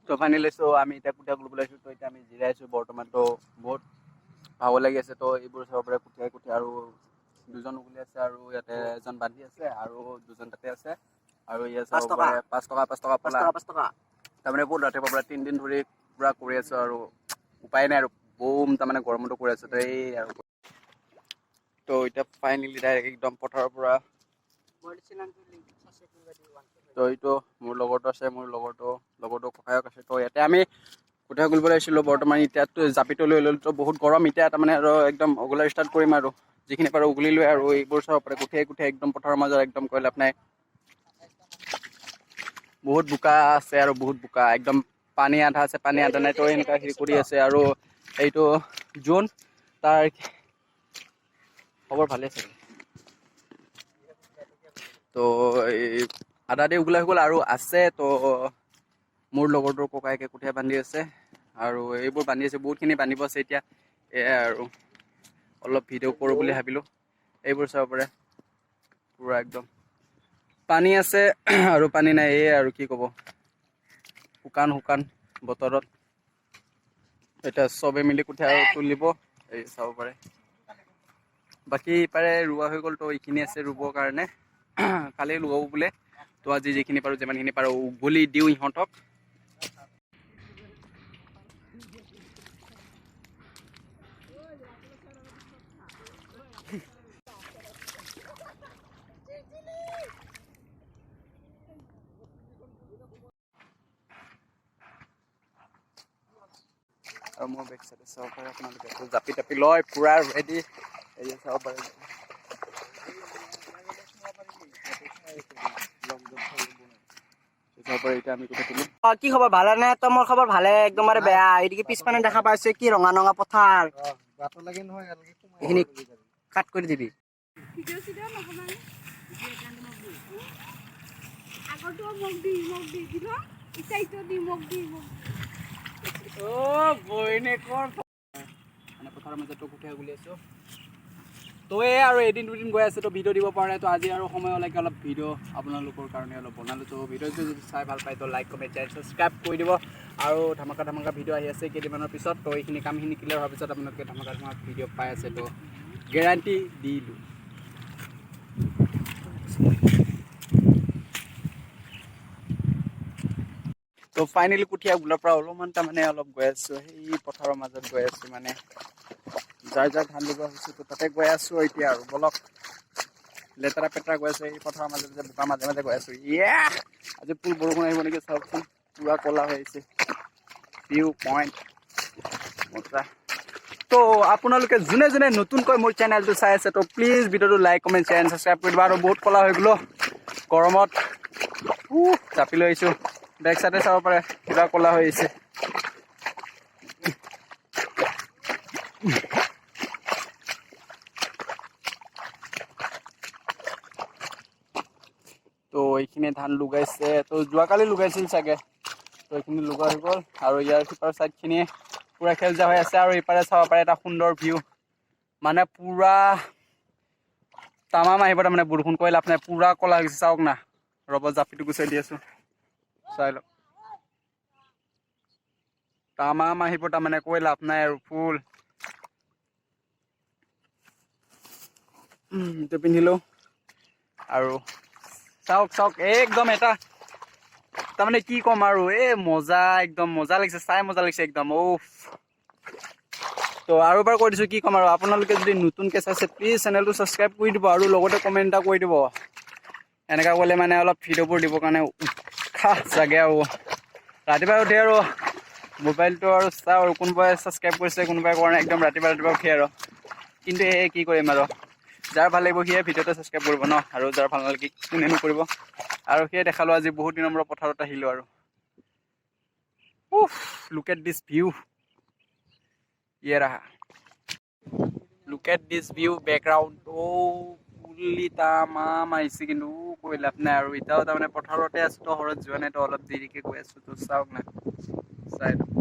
তো ফাইনেলি আমি এতিয়া কুঠীয়া গুলিব লাগিছোঁ। তো এতিয়া আমি জিৰাই আছোঁ বৰ্তমান। তো বহুত ভাগৰ লাগি আছে। তো এইবোৰ চাব পাৰে কুঠীয়া আৰু দুজন উগুলি আছে আৰু ইয়াতে এজন বান্ধি আছে আৰু দুজন তাতে আছে আৰু ইয়াত চাব পাৰে 5 টকা পলা। তাৰমানে বহুত ৰাতিপুৱাৰ পৰা 3 দিন ধৰি পুৰা কৰি আছোঁ আৰু উপায় নাই আৰু বুম তাৰমানে গৰমতো কৰি আছোঁ। তো এই আৰু তো এতিয়া ফাইনেলি ডাইৰেক্ট একদম পথাৰৰ পৰা তো এইটো মোৰ লগৰটো আছে, মোৰ লগৰটো ককায়ক আছে। তো ইয়াতে আমি কুঠীয়া গুলিব লাগিছিলোঁ বৰ্তমান। এতিয়াতো জাপিটো লৈ ল'লোঁ। তো বহুত গৰম এতিয়া তাৰমানে আৰু একদম উগুলা ষ্টাৰ্ট কৰিম আৰু যিখিনি পাৰোঁ উগুলি লৈ আৰু এইবোৰ চাব পাৰে কুঠীয়া একদম পথাৰৰ মাজত একদম কৈ লাভ নাই। বহুত বোকা আছে আৰু বহুত বোকা একদম পানী আধা আছে পানী আধা নাই। তো এনেকুৱা হেৰি কৰি আছে আৰু এইটো জোন তাৰ খবৰ ভালে আছে। তো এই আধা দি উগুলা হৈ গ'ল আৰু আছে। তো মোৰ লগৰটোৰ ককায়েকে কুঠীয়া বান্ধি আছে আৰু এইবোৰ বান্ধি আছে, বহুতখিনি বান্ধিব আছে এতিয়া। এয়াই আৰু অলপ ভিডিঅ' কৰোঁ বুলি ভাবিলোঁ। এইবোৰ চাব পাৰে পুৰা একদম পানী আছে আৰু পানী নাই। এই আৰু কি ক'ব, শুকান বতৰত এতিয়া চবে মিলি কুঠীয়া তুলিব। এই চাব পাৰে বাকী পাৰে ৰোৱা হৈ গ'ল। তো এইখিনি আছে ৰুবৰ কাৰণে, কালি লগাব বোলে। তো আজি যিখিনি পাৰোঁ যিমানখিনি পাৰোঁ উঘলি দিওঁ ইহঁতক। আৰু মোৰ বেক চাইডে চাব পাৰে আপোনালোকে জাপি টাপি লয় পুৰা ৰেডি। এই চাব পাৰে এতিয়া আমি কুঠীয়া তুলিম। কি খবৰ ভালে নে? তো মোৰ খবৰ ভালে একদমৰে বেয়া। এইদিকে পিছপানে দেখা পাইছে কি ৰঙা ৰঙা পথাৰ। এইখিনি কাট কৰি দিবি। মানে পথাৰৰ মাজতো কুঠীয়া গুলি আছোঁ। তো এই আৰু এদিন দুদিন গৈ আছে। তো ভিডিঅ' দিব পৰা নাই। তো আজি আৰু সময়লৈকে অলপ ভিডিঅ' আপোনালোকৰ কাৰণে অলপ বনালোঁ। তো ভিডিঅ'টো যদি চাই ভাল পায় তো লাইক কমেণ্ট শ্বেয়াৰ ছাবস্ক্ৰাইব কৰি দিব। আৰু ধামাকা ভিডিঅ' আহি আছে কেইদিনমানৰ পিছত। তো এইখিনি কামখিনি ক্লিয়াৰ হোৱাৰ পিছত আপোনালোকে ধামাকা ভিডিঅ' পাই আছে। তো গেৰাণ্টি দিলোঁ। তো ফাইনেলি কুঠীয়া গুলাৰ পৰা অলপমান তাৰমানে অলপ গৈ আছোঁ। সেই পথাৰৰ মাজত গৈ আছোঁ, মানে যাৰ ধান লগোৱা হৈছে। তো তাতে গৈ আছোঁ এতিয়া আৰু বলক লেতেৰা পেতেৰা গৈ আছে। এই পথাৰৰ মাজত যে বোকা মাজে মাজে গৈ আছোঁ। আজি ফুল বৰষুণ আহিব নেকি চাওকচোন, পুৰা ক'লা হৈ আহিছে। ভিউ পইণ্ট মজা। তো আপোনালোকে যোনে যোনে নতুনকৈ মোৰ চেনেলটো চাই আছে তো প্লিজ ভিডিঅ'টো like comment share and subscribe কৰি দিব। আৰু বহুত ক'লা হৈ গ'লো গৰমত, জাপি লৈ আহিছোঁ। বেক চাইডে চাব পাৰে কিবা ক'লা হৈ আহিছে। তো এইখিনি ধান লগাইছে। তো যোৱাকালি লগাইছিল চাগে। তো এইখিনি লগোৱা হৈ গ'ল আৰু ইয়াৰ সিপাৰ চাইডখিনি পুৰা সেউজীয়া হৈ আছে। আৰু ইপাৰে চাব পাৰে এটা সুন্দৰ ভিউ, মানে পুৰা তামাম আহিব। তাৰমানে বৰষুণ কৈ লাভ নাই, পুৰা ক'লা হৈ গৈছে চাওক না। ৰ'ব জাপিটো গুচাই দি আছোঁ, চাই লওক। তামাম আহিব তাৰমানে কৈ লাভ নাই আৰু ফুল এইটো পিন্ধিলোঁ আৰু চাওক একদম এটা তাৰমানে কি ক'ম আৰু মজা, একদম মজা লাগিছে, চাই মজা লাগিছে একদম। তো আৰু এবাৰ কৈ দিছোঁ, কি ক'ম আৰু আপোনালোকে যদি নতুনকৈ চাইছে প্লিজ চেনেলটো ছাবস্ক্ৰাইব কৰি দিব আৰু লগতে কমেণ্ট এটা কৰি দিব। এনেকুৱা কৰিলে মানে অলপ ভিডিঅ'বোৰ দিবৰ কাৰণে উৎসাহ জাগে। আৰু ৰাতিপুৱা উঠি আৰু মোবাইলটো আৰু চাওঁ আৰু কোনোবাই ছাবস্ক্ৰাইব কৰিছে কোনোবাই কৰা নাই, একদম ৰাতিপুৱা উঠি আৰু। কিন্তু কি কৰিম আৰু, যাৰ ভাল লাগিব সিয়ে ভিডিঅ'টো ছাবস্ক্ৰাইব কৰিব ন, আৰু যাৰ ভাল নালাগে কোনেনো কৰিব। আৰু সেয়ে দেখালোঁ আজি বহুত দিনৰ মূৰত পথাৰত আহিলোঁ আৰু look at this view. Look at this view background. পুলি তামাম আহিছে, কিন্তু কৈ লাভ নাই। আৰু এতিয়াও তাৰমানে পথাৰতে আছোঁ, তো ঘৰত যোৱা নাই। তো অলপ দেৰিকৈ গৈ আছোঁ। তো চাওক না, চাই লওক।